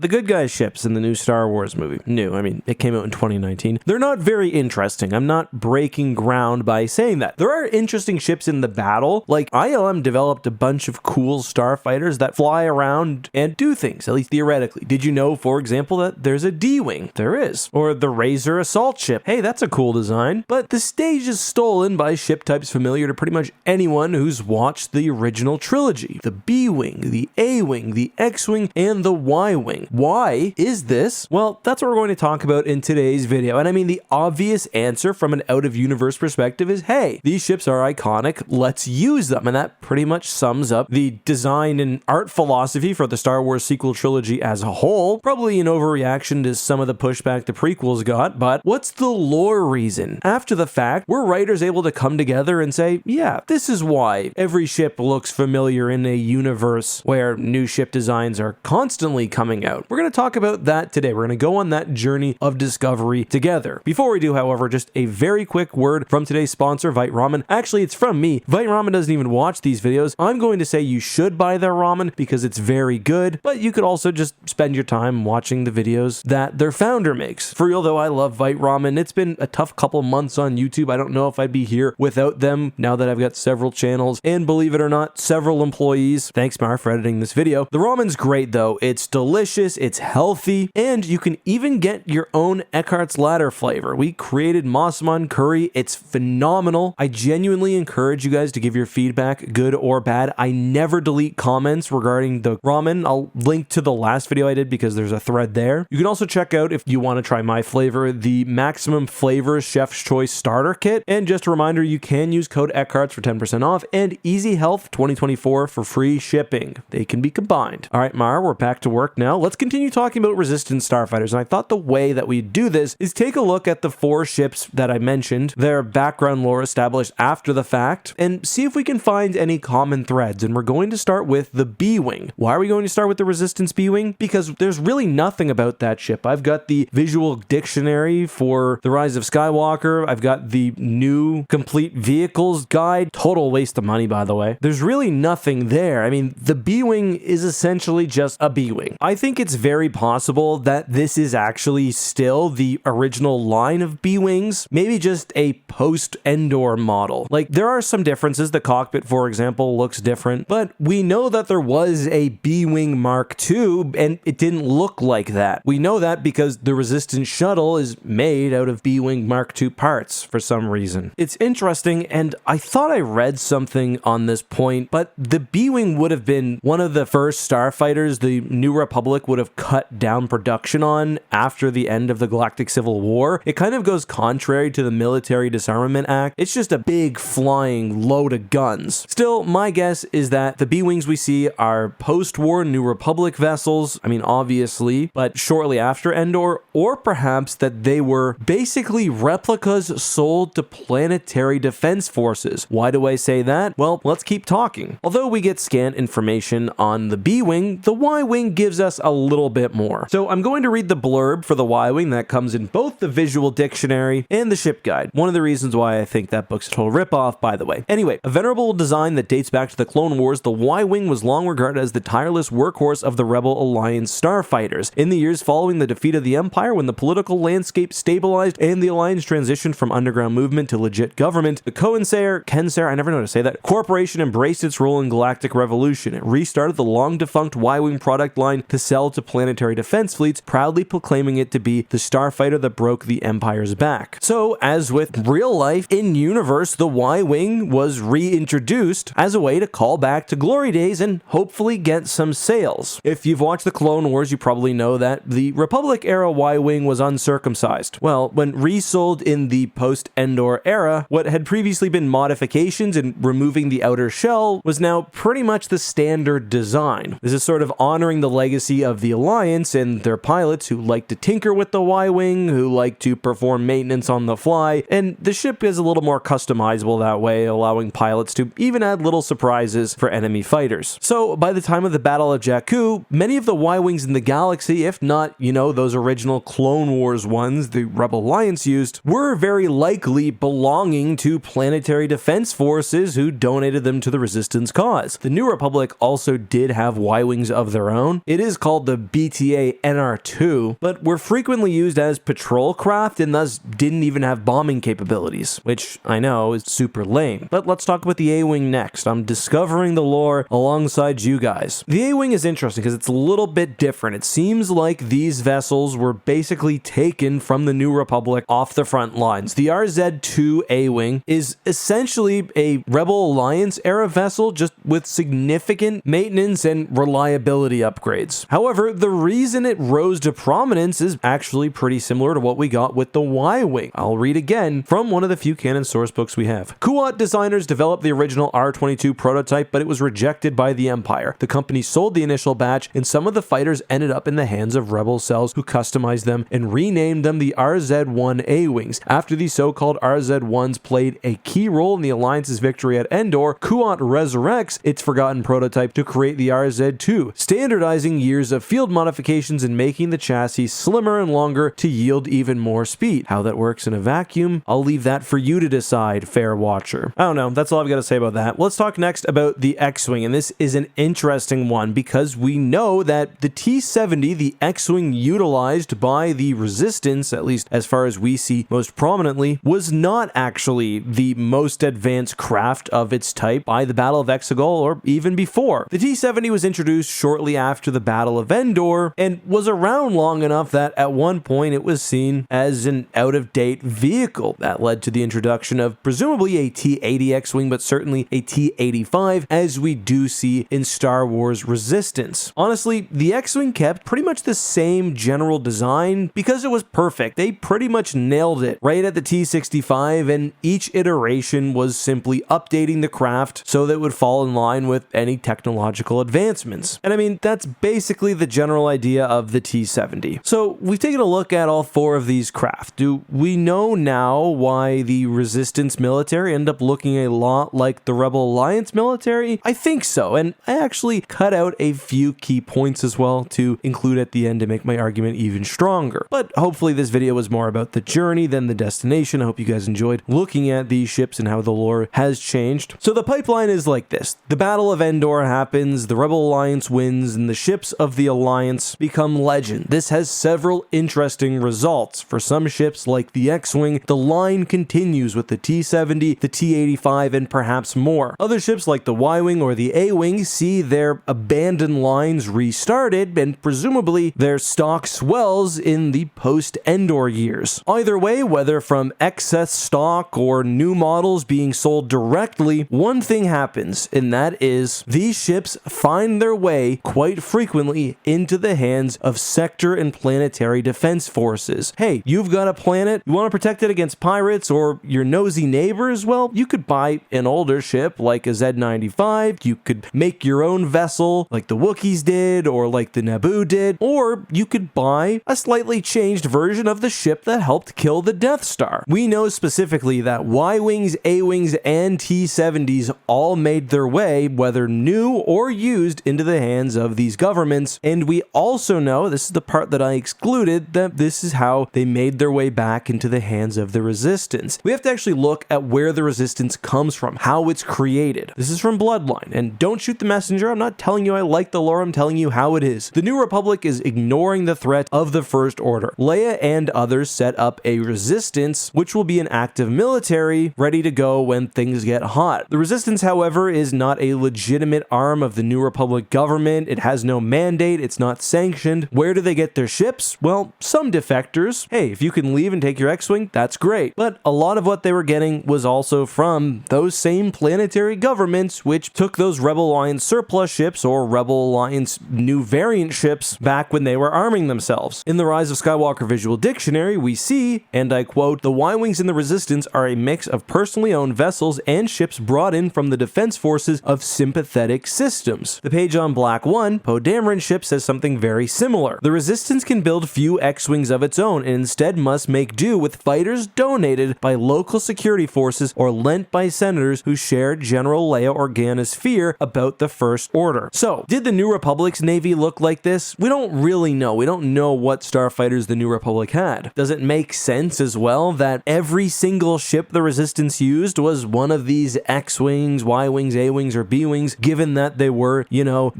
The good guys ships in the new Star Wars movie. New, I mean, it came out in 2019. They're not very interesting. I'm not breaking ground by saying that. There are interesting ships in the battle. Like, ILM developed a bunch of cool starfighters that fly around and do things, at least theoretically. Did you know, for example, that there's a D-Wing? There is. Or the Razor assault ship. Hey, that's a cool design. But the stage is stolen by ship types familiar to pretty much anyone who's watched the original trilogy. The B-Wing, the A-Wing, the X-Wing, and the Y-Wing. Why is this? Well, that's what we're going to talk about in today's video. And I mean, the obvious answer from an out-of-universe perspective is, hey, these ships are iconic, let's use them. And that pretty much sums up the design and art philosophy for the Star Wars sequel trilogy as a whole. Probably an overreaction to some of the pushback the prequels got, but what's the lore reason? After the fact, were writers able to come together and say, yeah, this is why every ship looks familiar in a universe where new ship designs are constantly coming out? We're going to talk about that today. We're going to go on that journey of discovery together. Before we do, however, just a very quick word from today's sponsor, Vite Ramen. Actually, it's from me. Vite Ramen doesn't even watch these videos. I'm going to say you should buy their ramen because it's very good, but you could also just spend your time watching the videos that their founder makes. For real though, I love Vite Ramen. It's been a tough couple months on YouTube. I don't know if I'd be here without them now that I've got several channels and, believe it or not, several employees. Thanks, Mar, for editing this video. The ramen's great though. It's delicious, it's healthy, and you can even get your own Eckhart's Ladder flavor. We created Massaman curry. It's phenomenal. I genuinely encourage you guys to give your feedback, good or bad. I never delete comments regarding the ramen. I'll link to the last video I did because there's a thread there. You can also check out, if you want to try my flavor, the Maximum Flavors Chef's Choice Starter Kit. And just a reminder, you can use code Eckhart's for 10% off and Easy Health 2024 for free shipping. They can be combined. All right, Mara, we're back to work now. Let's continue talking about Resistance starfighters. And I thought the way that we do this is take a look at the 4 ships that I mentioned, their background lore established after the fact, and see if we can find any common threads. And we're going to start with the B-Wing. Why are we going to start with the Resistance B-Wing? Because there's really nothing about that ship. I've got the visual dictionary for The Rise of Skywalker. I've got the new complete vehicles guide. Total waste of money, by the way. There's really nothing there. I mean, the B-Wing is essentially just a B-Wing. I think it's very possible that this is actually still the original line of B-Wings, maybe just a post-Endor model. Like, there are some differences. The cockpit, for example, looks different, but we know that there was a B-Wing Mark II, and it didn't look like that. We know that because the Resistance shuttle is made out of B-Wing Mark II parts for some reason. It's interesting, and I thought I read something on this point, but the B-Wing would have been one of the first starfighters the New Republic would have cut down production on after the end of the Galactic Civil War. It kind of goes contrary to the Military Disarmament Act. It's just a big flying load of guns. Still, my guess is that the B-Wings we see are post-war New Republic vessels, I mean obviously, but shortly after Endor, or perhaps that they were basically replicas sold to planetary defense forces. Why do I say that? Well, let's keep talking. Although we get scant information on the B-Wing, the Y-Wing gives us a little bit more. So I'm going to read the blurb for the Y-Wing that comes in both the visual dictionary and the ship guide. One of the reasons why I think that book's a total ripoff, by the way. Anyway, a venerable design that dates back to the Clone Wars, the Y-Wing was long regarded as the tireless workhorse of the Rebel Alliance starfighters. In the years following the defeat of the Empire, when the political landscape stabilized and the Alliance transitioned from underground movement to legit government, the Kensair, I never know how to say that, corporation embraced its role in galactic revolution. It restarted the long-defunct Y-Wing product line to sell to planetary defense fleets, proudly proclaiming it to be the starfighter that broke the Empire's back. So, as with real life, in universe, the Y-Wing was reintroduced as a way to call back to glory days and hopefully get some sales. If you've watched the Clone Wars, you probably know that the Republic-era Y-Wing was uncircumcised. Well, when resold in the post-Endor era, what had previously been modifications and removing the outer shell was now pretty much the standard design. This is sort of honoring the legacy of the Alliance and their pilots who like to tinker with the Y-Wing, who like to perform maintenance on the fly, and the ship is a little more customizable that way, allowing pilots to even add little surprises for enemy fighters. So by the time of the Battle of Jakku, many of the Y-Wings in the galaxy, if not, those original Clone Wars ones the Rebel Alliance used, were very likely belonging to planetary defense forces who donated them to the Resistance cause. The New Republic also did have Y-Wings of their own. It is called the the BTA NR2, but were frequently used as patrol craft and thus didn't even have bombing capabilities, which I know is super lame. But let's talk about the Awing next. I'm discovering the lore alongside you guys. The Awing is interesting because it's a little bit different. It seems like these vessels were basically taken from the New Republic off the front lines. The RZ-2 Awing is essentially a Rebel Alliance era vessel, just with significant maintenance and reliability upgrades. However, the reason it rose to prominence is actually pretty similar to what we got with the Ywing. I'll read again from one of the few canon source books we have. Kuat designers developed the original R-22 prototype, but it was rejected by the Empire. The company sold the initial batch, and some of the fighters ended up in the hands of Rebel cells who customized them and renamed them the RZ-1 A-Wings. After the so-called RZ-1s played a key role in the Alliance's victory at Endor, Kuat resurrects its forgotten prototype to create the RZ-2, standardizing years of field modifications and making the chassis slimmer and longer to yield even more speed. How that works in a vacuum, I'll leave that for you to decide, fair watcher. I don't know, that's all I've got to say about that. Let's talk next about the X-Wing, and this is an interesting one because we know that the T-70, the X-Wing utilized by the Resistance, at least as far as we see most prominently, was not actually the most advanced craft of its type by the Battle of Exegol or even before. The T-70 was introduced shortly after the Battle of Endor and was around long enough that at one point it was seen as an out-of-date vehicle. That led to the introduction of presumably a T-80 X-Wing, but certainly a T-85, as we do see in Star Wars Resistance. Honestly, the X-Wing kept pretty much the same general design because it was perfect. They pretty much nailed it right at the T-65, and each iteration was simply updating the craft so that it would fall in line with any technological advancements. And I mean, that's basically the general idea of the T-70. So we've taken a look at all four of these craft. Do we know now why the Resistance military end up looking a lot like the Rebel Alliance military? I think so, and I actually cut out a few key points as well to include at the end to make my argument even stronger. But hopefully this video was more about the journey than the destination. I hope you guys enjoyed looking at these ships and how the lore has changed. So the pipeline is like this. The Battle of Endor happens, the Rebel Alliance wins, and the ships of the Alliance become legend. This has several interesting results. For some ships like the X-Wing, the line continues with the T-70, the T-85, and perhaps more. Other ships like the Y-Wing or the A-Wing see their abandoned lines restarted, and presumably their stock swells in the post-Endor years. Either way, whether from excess stock or new models being sold directly, one thing happens, and that is these ships find their way quite frequently into the hands of sector and planetary defense forces. Hey, you've got a planet, you want to protect it against pirates or your nosy neighbors? Well, you could buy an older ship like a Z-95, you could make your own vessel like the Wookiees did or like the Naboo did, or you could buy a slightly changed version of the ship that helped kill the Death Star. We know specifically that Y-Wings, A-Wings, and T-70s all made their way, whether new or used, into the hands of these governments, and we also know, this is the part that I excluded, that this is how they made their way back into the hands of the Resistance. We have to actually look at where the Resistance comes from, how it's created. This is from Bloodline, and don't shoot the messenger. I'm not telling you I like the lore, I'm telling you how it is. The New Republic is ignoring the threat of the First Order. Leia and others set up a Resistance, which will be an active military ready to go when things get hot. The Resistance, however, is not a legitimate arm of the New Republic government. It has no mandate, it's not sanctioned. Where do they get their ships? Well, some defectors. Hey, if you can leave and take your X-Wing, that's great. But a lot of what they were getting was also from those same planetary governments, which took those Rebel Alliance surplus ships or Rebel Alliance new variant ships back when they were arming themselves. In the Rise of Skywalker Visual Dictionary, we see, and I quote, "The Y-Wings in the Resistance are a mix of personally owned vessels and ships brought in from the defense forces of sympathetic systems." The page on Black 1, Poe Dameron's ship, says something very similar. The Resistance can build few X-Wings of its own and instead must make do with fighters donated by local security forces or lent by senators who shared General Leia Organa's fear about the First Order. So, did the New Republic's Navy look like this? We don't really know. We don't know what starfighters the New Republic had. Does it make sense as well that every single ship the Resistance used was one of these X-Wings, Y-Wings, A-Wings, or B-Wings, given that they were,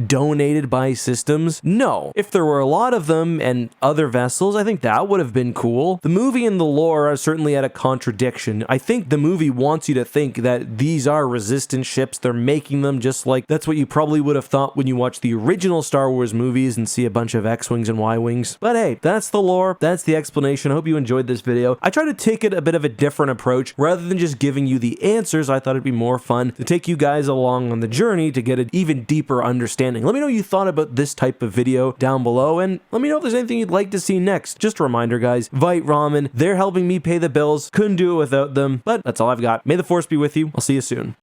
donated by systems? No. If there were a lot of them and other vessels, I think that would have been cool. The movie and the lore are certainly at a contradiction. I think the movie wants you to think that these are resistance ships. They're making them just like that's what you probably would have thought when you watch the original Star Wars movies and see a bunch of X-Wings and Y-Wings. But hey, that's the lore. That's the explanation. I hope you enjoyed this video. I try to take it a bit of a different approach. Rather than just giving you the answers, I thought it'd be more fun to take you guys along on the journey to get an even deeper understanding. Let me know what you thought about this type of video down below, and let me know if there's anything you'd like to see next. Just a reminder, guys, Vite Ramen, they're helping me pay the bills. Couldn't do it without them, but that's all I've got. May the Force be with you. I'll see you soon.